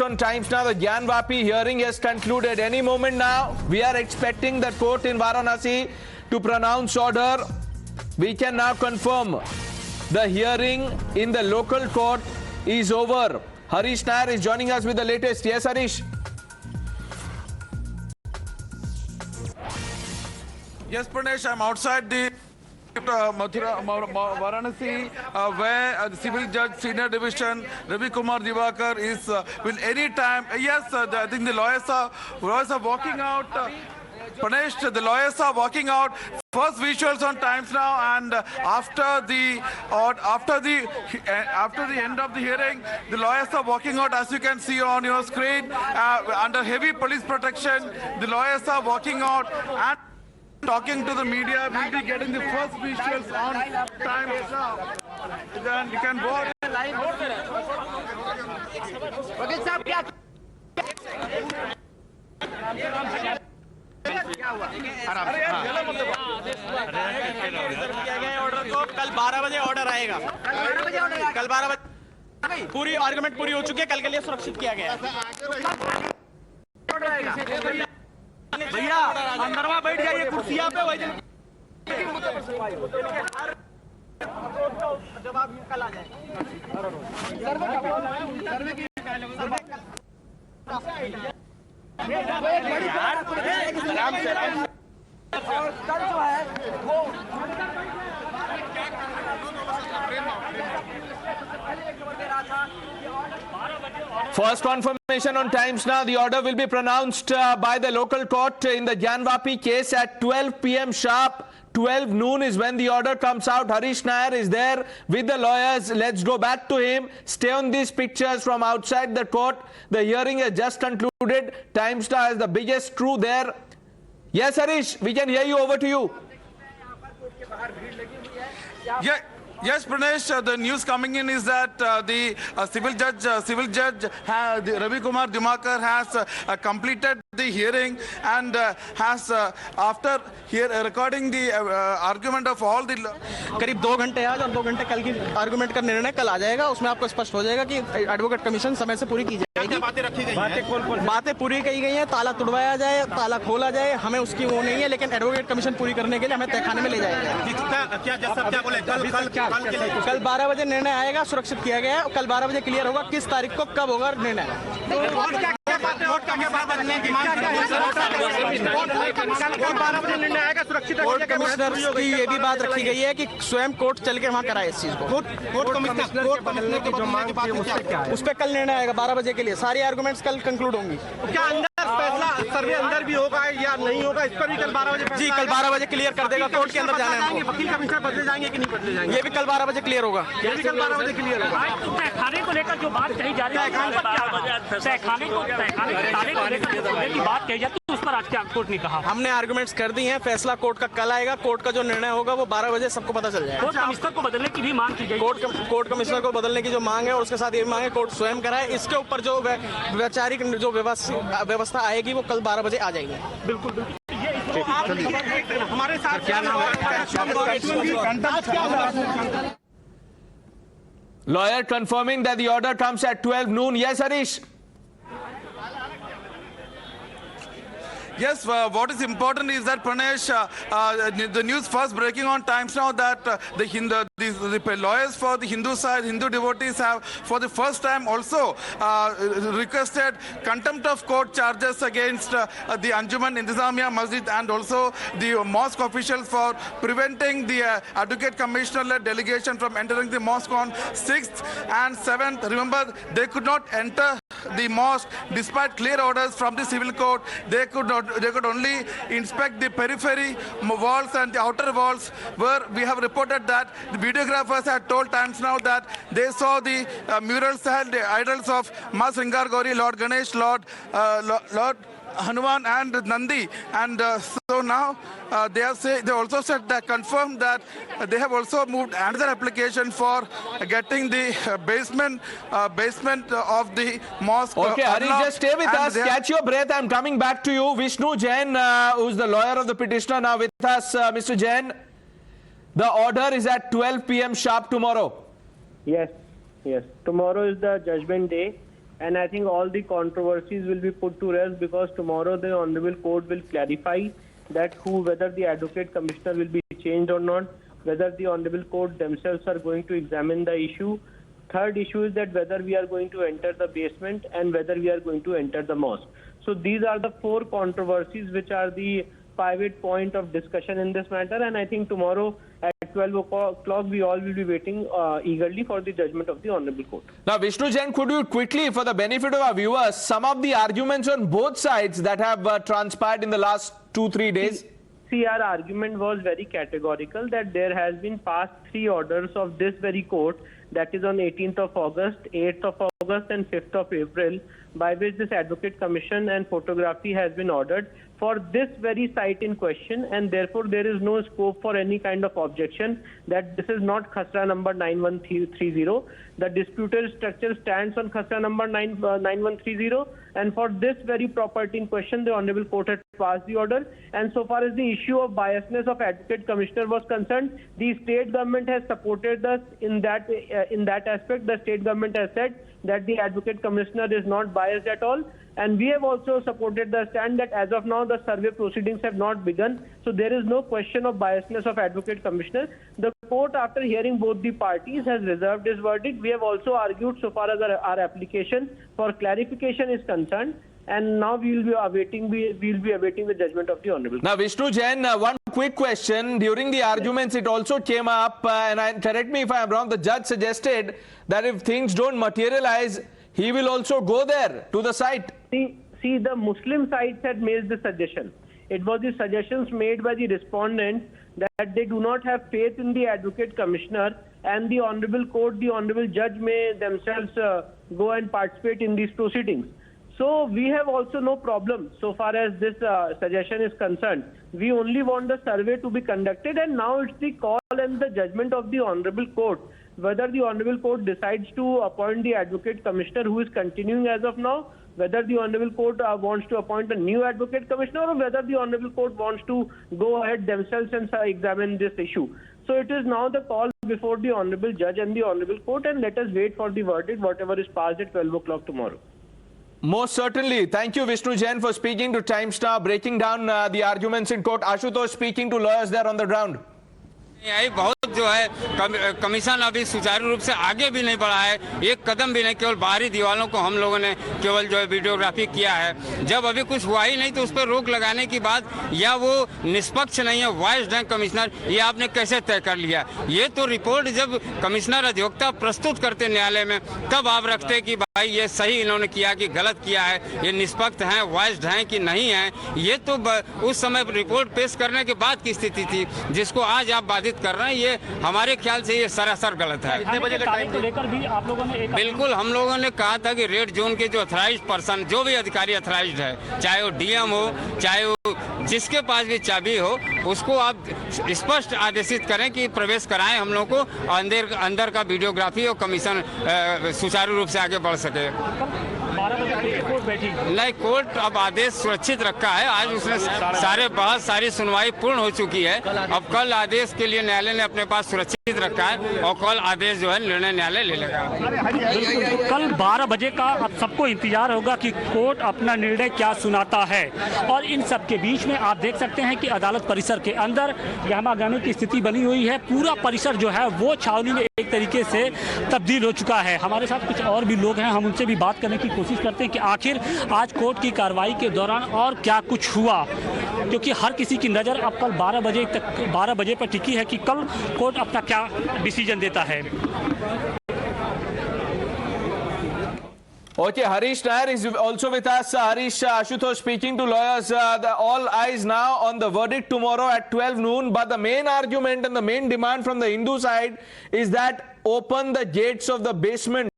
On Times Now, the Gyan Vapi hearing has concluded. Any moment now, we are expecting the court in Varanasi to pronounce order. We can now confirm the hearing in the local court is over. Harish Nair is joining us with the latest. Yes, Harish. Yes, Pranesh, I'm outside the Varanasi, where the civil judge senior division Ravi Kumar Divakar is will any time. Yes, I think the lawyers are walking out. Pranesh, the lawyers are walking out. First visuals on Times Now, and after the end of the hearing, the lawyers are walking out. As you can see on your screen, under heavy police protection, the lawyers are walking out and talking to the media. We'll be getting the first visuals on Times Now. Then you can go. Order को कल 12 बजे order आएगा। कल 12 बजे पूरी argument पूरी हो चुकी है। कल के लिए सुरक्षित किया गया है। भैया अंदर वहाँ बैठ जाइए कुर्सियाँ पे। वही जब आप कल आ जाए First confirmation on Times Now. The order will be pronounced by the local court in the Gyan Vapi case at 12 p.m. sharp. 12 noon is when the order comes out. Harish Nair is there with the lawyers. Let's go back to him. Stay on these pictures from outside the court. The hearing has just concluded. Times Now has the biggest crew there. Yes, Harish, we can hear you. Over to you. Yeah. Yes, Pranesh, the news coming in is that the civil judge Ravi Kumar Divakar has completed the hearing and has after recording the argument of all the करीब 2 घंटे आज और 2 घंटे कल की argument का निर्णय कल आ जाएगा। उसमें आपको स्पष्ट हो जाएगा कि एडवोकेट कमीशन समय से पूरी की जाएगी। बातें रखी गई हैं, बातें पूरी की गई हैं। ताला तुड़वाया जाए, ताला खोला जाए, हमें उसकी वो नहीं है, लेकिन एडवोकेट कमीशन पूरी करने के लिए हमें तहखाने में ले जाएगा। कल 12 बजे निर्णय आएगा। सुरक्षित किया गया है। कल 12 बजे क्लियर होगा किस तारीख को कब होगा निर्णय। कोर्ट कमिश्नर की ये भी बात रखी गई है कि स्वयं कोर्ट चल के वहाँ कराए इस चीज को। उस पर कल निर्णय आएगा 12 बजे के लिए। सारी आर्गुमेंट्स कल कंक्लूड होंगी। क्या अंदर फैसला सर्वे अंदर भी होगा या नहीं होगा, इस पर भी कल 12 बजे? जी, कल 12 बजे क्लियर कर देगा। कोर्ट के अंदर जाना है। वकील कमिश्नर बदले जाएंगे कि नहीं बदले जाएंगे, ये भी कल 12 बजे क्लियर होगा। ये भी कल 12 बजे क्लियर होगा। तहखाने को लेकर जो बात कही जा रही है, तहखाने को लेकर की बात कही जाती है, उस पर आज क्या कोर्ट ने कहा? हमने आर्गुमेंट्स कर दी हैं। फैसला कोर्ट का कल आएगा। कोर्ट का जो निर्णय होगा वो 12 बजे सबको पता चल जाएगा। कोर्ट कमिश्नर को बदलने की भी मांग की गई। कोर्ट कमिश्नर को बदलने की जो मांग है और उसके साथ ये मांग है कोर्ट स्वयं कराए। इसके ऊपर जो वैचारिक जो व्यवस्था आएगी वो कल 12 बजे आ जाएगी। बिल्कुल हमारे साथ क्या नाम है? Lawyer confirming that the order comes at 12 noon. Yes, Harish. Yes, what is important is that Pranesh, the news first breaking on Times Now that the lawyers for the Hindu side, Hindu devotees have for the first time also requested contempt of court charges against the Anjuman Intizamiya Masjid and also the mosque officials for preventing the Advocate Commissioner-led delegation from entering the mosque on 6th and 7th. Remember, they could not enter the mosque despite clear orders from the civil court. They could only inspect the periphery walls and the outer walls, where we have reported that the videographers had told Times Now that they saw the murals and the idols of Ma Sringar Gauri, Lord Ganesh, Lord Hanuman and Nandi, and so now they also said that confirmed that they have also moved another application for getting the basement of the mosque. Okay, Harish, just stay with us. Catch your breath. I'm coming back to you. Vishnu Jain, who's the lawyer of the petitioner, now with us. Mr. Jain, the order is at 12 p.m. sharp tomorrow. Yes. Tomorrow is the judgment day, and I think all the controversies will be put to rest, because tomorrow the Honorable Court will clarify that whether the Advocate Commissioner will be changed or not, whether the Honorable Court themselves are going to examine the issue. Third issue is that whether we are going to enter the basement and whether we are going to enter the mosque. So these are the four controversies which are the pivot point of discussion in this matter, and I think tomorrow at 12 o'clock we all will be waiting eagerly for the judgment of the Honorable Court. Now, Vishnu Jain, could you quickly, for the benefit of our viewers, sum up the arguments on both sides that have transpired in the last 2-3 days? See, our argument was very categorical that there has been past 3 orders of this very court, that is on 18th of August, 8th of August and 5th of April, by which this Advocate Commission and photography has been ordered for this very site in question, and therefore there is no scope for any kind of objection that this is not Khasra number 9130. The disputed structure stands on Khasra number 9130, and for this very property in question, the Honorable Court had passed the order. And so far as the issue of biasness of Advocate Commissioner was concerned, the state government has supported us in that aspect. The state government has said that the Advocate Commissioner is not biased at all, and we have also supported the stand that as of now the survey proceedings have not begun, so there is no question of biasness of Advocate Commissioner. The court, after hearing both the parties, has reserved its verdict. We have also argued so far as our application for clarification is concerned, and now we will be awaiting the judgment of the Honorable Court. Now, Vishnu Jain, one quick question. During the arguments, it also came up, correct me if I am wrong, the judge suggested that if things don't materialize, he will also go there to the site. See, the Muslim sides had made the suggestion. It was the suggestions made by the respondents that they do not have faith in the Advocate Commissioner, and the Honorable Court, the Honorable Judge may themselves go and participate in these proceedings. So we have also no problem so far as this suggestion is concerned. We only want the survey to be conducted, and now it's the call and the judgment of the Honorable Court whether the Honorable Court decides to appoint the Advocate Commissioner who is continuing as of now, whether the Honorable Court wants to appoint a new Advocate Commissioner, or whether the Honorable Court wants to go ahead themselves and examine this issue. So it is now the call before the Honorable Judge and the Honorable Court, and let us wait for the verdict, whatever is passed at 12 o'clock tomorrow. Most certainly. Thank you, Vishnu Jain, for speaking to Times Now, breaking down the arguments in court. Ashutosh speaking to lawyers there on the ground. यही बहुत जो है commission अभी सुचारू रूप से आगे भी नहीं बढ़ा है, एक कदम भी नहीं, केवल बाहरी दीवारों को हम लोगों ने केवल जो है वीडियोग्राफी किया है। जब अभी कुछ हुआ ही नहीं तो उस पर रोक लगाने की बात, या वो निष्पक्ष नहीं है, वाइस्ड है कमिश्नर, ये आपने कैसे तय कर लिया? ये तो रिपोर्ट जब कमिश्नर अधिवक्ता प्रस्तुत करते न्यायालय में, तब आप रखते कि भाई ये सही इन्होंने किया कि गलत किया है, ये निष्पक्ष हैं, वाइस्ड हैं कि नहीं है। ये तो उस समय रिपोर्ट पेश करने के बाद की स्थिति थी, जिसको आज आप बाधित कर रहे हैं। ये हमारे ख्याल से ये सरासर गलत है। कितने बजे का टाइम को लेकर भी आप लोगों ने बिल्कुल, हम लोगों ने कहा था कि रेड जोन के जो अथराइज्ड पर्सन, जो भी अधिकारी अथराइज्ड है, चाहे वो डीएम हो, चाहे वो जिसके पास भी चाबी हो, उसको आप स्पष्ट आदेशित करें कि प्रवेश कराएं हम लोग को, अंदर का वीडियोग्राफी और कमीशन सुचारू रूप से आगे बढ़ सके। 12 बजे कोर्ट बैठी नहीं, कोर्ट अब आदेश सुरक्षित रखा है। आज उसने सारी सुनवाई पूर्ण हो चुकी है। अब कल आदेश के लिए न्यायालय ने अपने पास सुरक्षित रखा है, और कल आदेश जो है निर्णय न्यायालय ले लेगा। बिल्कुल, कल 12 बजे का अब सबको इंतजार होगा कि कोर्ट अपना निर्णय क्या सुनाता है। और इन सब के बीच में आप देख सकते हैं कि अदालत परिसर के अंदर गहमागहमी की स्थिति बनी हुई है। पूरा परिसर जो है वो छावनी में एक तरीके से तब्दील हो चुका है। हमारे साथ कुछ और भी लोग हैं, हम उनसे भी बात करने की कोशिश करते हैं कि आखिर आज कोर्ट की कार्रवाई के दौरान और क्या कुछ हुआ, क्योंकि हर किसी की नज़र अब कल 12 बजे पर टिकी है कि कल कोर्ट अपना क्या डिसीजन देता है। Okay, Harish Nair is also with us. Harish, Ashutosh speaking to lawyers. All eyes now on the verdict tomorrow at 12 noon. But the main argument and the main demand from the Hindu side is that open the gates of the basement.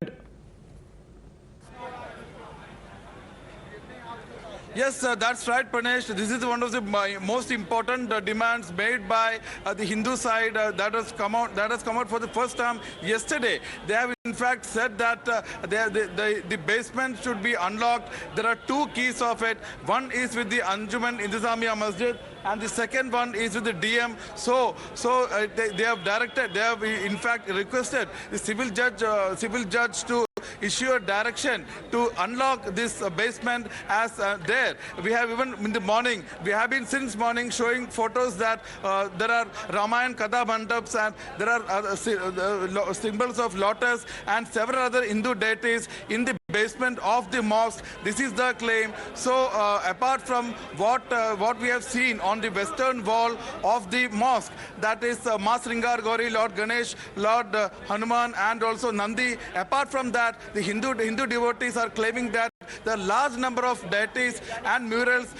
Yes, that's right, Pranesh. This is one of the most important demands made by the Hindu side that has come out for the first time yesterday. They have in fact said that the basement should be unlocked. There are two keys of it. One is with the Anjuman Intizamiya Masjid, and the second one is with the DM. So they have in fact requested the civil judge to issue a direction to unlock this basement as there. We have even in the morning, we have been since morning showing photos that there are Ramayan Kada Mandaps and there are symbols of lotus and several other Hindu deities in the basement of the mosque. This is the claim. So apart from what we have seen on the western wall of the mosque, that is Ma Sringar Gauri, Lord Ganesh, Lord Hanuman and also Nandi. Apart from that, the Hindu devotees are claiming that the large number of deities and murals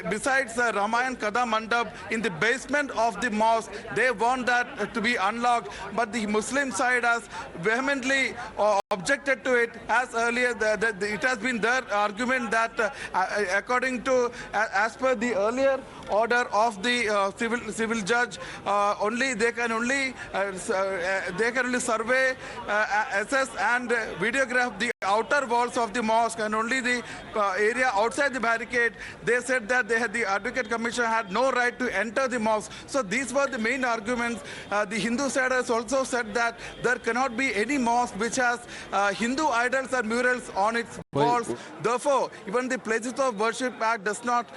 besides Ramayan Kada Mandap in the basement of the mosque, they want that to be unlocked, but the Muslim side has vehemently objected to it. As earlier it has been their argument that according to as per the earlier order of the civil judge, only they can only survey, assess and videograph the outer walls of the mosque and only the area outside the barricade. They said that the Advocate Commission had no right to enter the mosque. So these were the main arguments. The Hindu side has also said that there cannot be any mosque which has Hindu idols or murals on its walls. Therefore, even the Places of Worship Act does not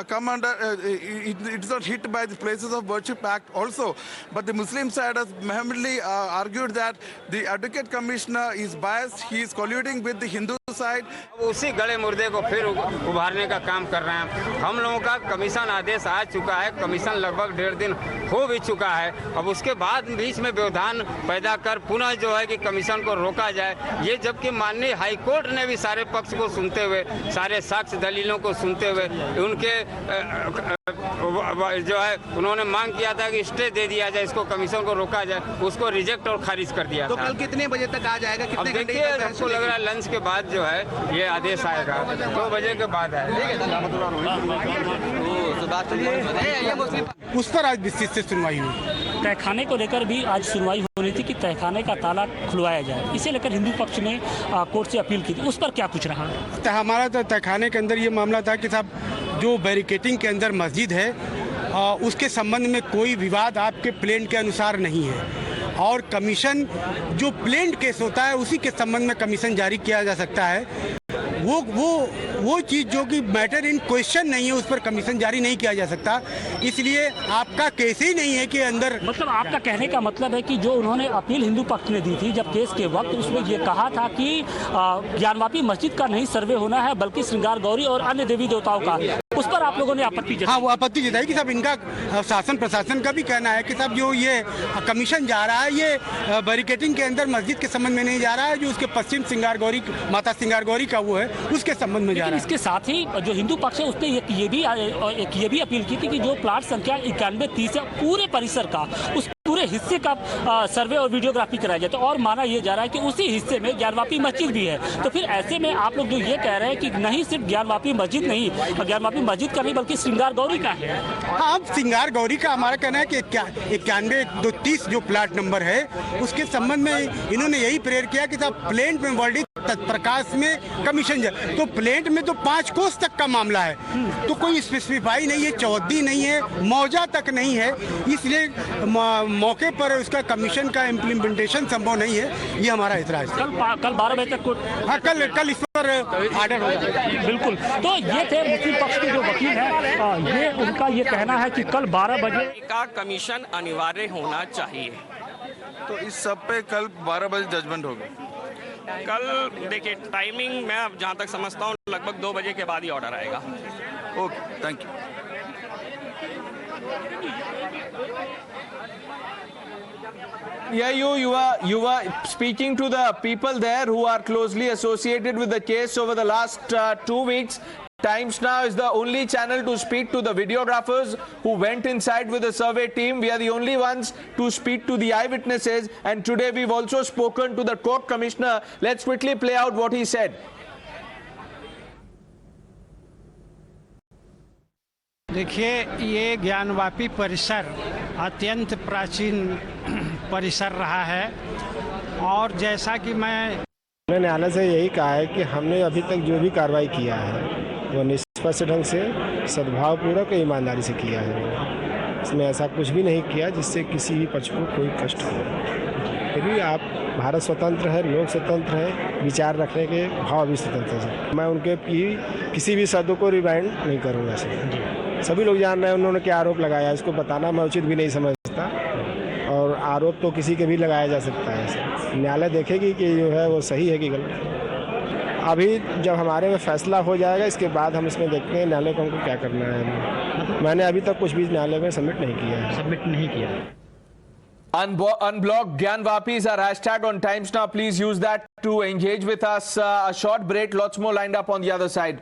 come under. It is not hit by the Places of Worship Act also. But the Muslim side has vehemently argued that the Advocate Commissioner is biased. He is colluding with the Hindu side. उसी गले मुर्दे को फिर उभारने का काम कर रहे हैं। हम लोगों का कमीशन आदेश आ चुका है, कमीशन लगभग 1.5 दिन हो भी चुका है। अब उसके बाद बीच में व्यवधान पैदा कर पुनः जो है कि कमीशन को रोका जाए, ये जबकि माननीय हाई कोर्ट ने भी सारे पक्ष को सुनते हुए, सारे साक्ष्य दलीलों को सुनते हुए उनके जो है उन्होंने मांग किया था कि स्टे दे दिया जाए, इसको कमीशन को रोका जाए, उसको रिजेक्ट और खारिज कर दिया तो था। कल कितने बजे तक आ जाएगा? अब देखिए, हमको लग रहा है लंच के बाद जो है ये आदेश आएगा, 2 बजे के बाद आएगा। उस पर आज विस्तृत से सुनवाई हुई। तहखाने को लेकर भी आज सुनवाई होनी थी कि तहखाने का ताला खुलवाया जाए, इसे लेकर हिंदू पक्ष ने कोर्ट से अपील की थी। उस पर क्या कुछ रहा? हमारा तो तहखाने के अंदर ये मामला था कि साहब जो बैरिकेटिंग के अंदर मस्जिद है उसके संबंध में कोई विवाद आपके प्लेन के अनुसार नहीं है और कमीशन जो प्लेन केस होता है उसी के संबंध में कमीशन जारी किया जा सकता है। वो चीज़ जो कि मैटर इन क्वेश्चन नहीं है उस पर कमीशन जारी नहीं किया जा सकता। इसलिए आपका केस ही नहीं है कि अंदर, मतलब आपका कहने का मतलब है कि जो उन्होंने अपील हिंदू पक्ष ने दी थी जब केस के वक्त, उसमें ये कहा था कि ज्ञानवापी मस्जिद का नहीं सर्वे होना है बल्कि श्रृंगार गौरी और अन्य देवी देवताओं का, उस पर आप लोगों ने आपत्ति जताई? हाँ, वो आपत्ति जताई कि साहब इनका शासन प्रशासन का भी कहना है कि साहब जो ये कमीशन जा रहा है ये बैरिकेटिंग के अंदर मस्जिद के संबंध में नहीं जा रहा है, जो उसके पश्चिम श्रृंगार गौरी माता श्रृंगार गौरी का वो है उसके संबंध में जा रहा है। इसके साथ ही जो हिंदू पक्ष है उसने ये भी अपील की थी कि जो प्लाट संख्या 9130 है पूरे परिसर का, उस पूरे हिस्से का सर्वे और वीडियोग्राफी कराया जाए। तो और माना यह जा रहा है कि उसी हिस्से में ज्ञानवापी मस्जिद भी है। तो फिर ऐसे में आप लोग जो ये कह रहे हैं कि नहीं सिर्फ ज्ञानवापी मस्जिद नहीं, ज्ञानवापी मस्जिद का नहीं बल्कि श्रृंगार गौरी का है। हाँ, श्रृंगार गौरी का हमारा कहना है कि 91-230 जो प्लाट नंबर है उसके संबंध में इन्होंने यही प्रेयर किया कि साहब प्लेन में वर्ल्ड प्रकाश में कमीशन जाए। तो प्लेट में तो 5 कोस तक का मामला है, तो कोई स्पेसिफाई नहीं है, चौहद्दी नहीं है, मौजा तक नहीं है, इसलिए मौके पर उसका कमीशन का इम्प्लीमेंटेशन संभव नहीं है। ये हमारा एतराज है। कल 12 बजे तक हाँ, कल इस पर आर्डर होगा। बिल्कुल। तो ये थे मुस्लिम पक्ष के जो वकील हैं, ये उनका ये कहना है कि कल 12 बजे का कमीशन अनिवार्य होना चाहिए। तो इस सब पे कल 12 बजे जजमेंट होगा। कल देखिए टाइमिंग मैं जहाँ तक समझता हूँ लगभग 2 बजे के बाद ही ऑर्डर आएगा। Okay, thank you. Yeah, you were speaking to the people there who are closely associated with the case over the last 2 weeks. Times Now is the only channel to speak to the videographers who went inside with the survey team. We are the only ones to speak to the eyewitnesses, and today we've also spoken to the court commissioner. Let's quickly play out what he said. देखिए, ये ज्ञानवापी परिसर अत्यंत प्राचीन परिसर रहा है और जैसा कि मैंने न्यायालय से यही कहा है कि हमने अभी तक जो भी कार्रवाई किया है वो निष्पक्ष ढंग से सद्भावपूर्वक और ईमानदारी से किया है। इसमें ऐसा कुछ भी नहीं किया जिससे किसी भी पक्ष को कोई कष्ट हो। फिर भी आप भारत स्वतंत्र है, लोग स्वतंत्र है, विचार रखने के भाव भी स्वतंत्र है। मैं उनके किसी भी शब्द को रिवाइंड नहीं करूँगा सर। सभी लोग जान रहे हैं उन्होंने क्या आरोप लगाया, इसको बताना मैं उचित भी नहीं समझता, और आरोप तो किसी के भी लगाया जा सकता है सर। न्यायालय देखेगी कि जो है वो सही है कि गलत। अभी जब हमारे में फैसला हो जाएगा इसके बाद हम इसमें देखते हैं न्यायालय को हमको क्या करना है। मैंने अभी तक कुछ भी न्यायालय में सबमिट नहीं किया है। Unblock Gyanvapi is our hashtag on Times Now. Please use that to engage with us. A short break, lots more lined up on the other side.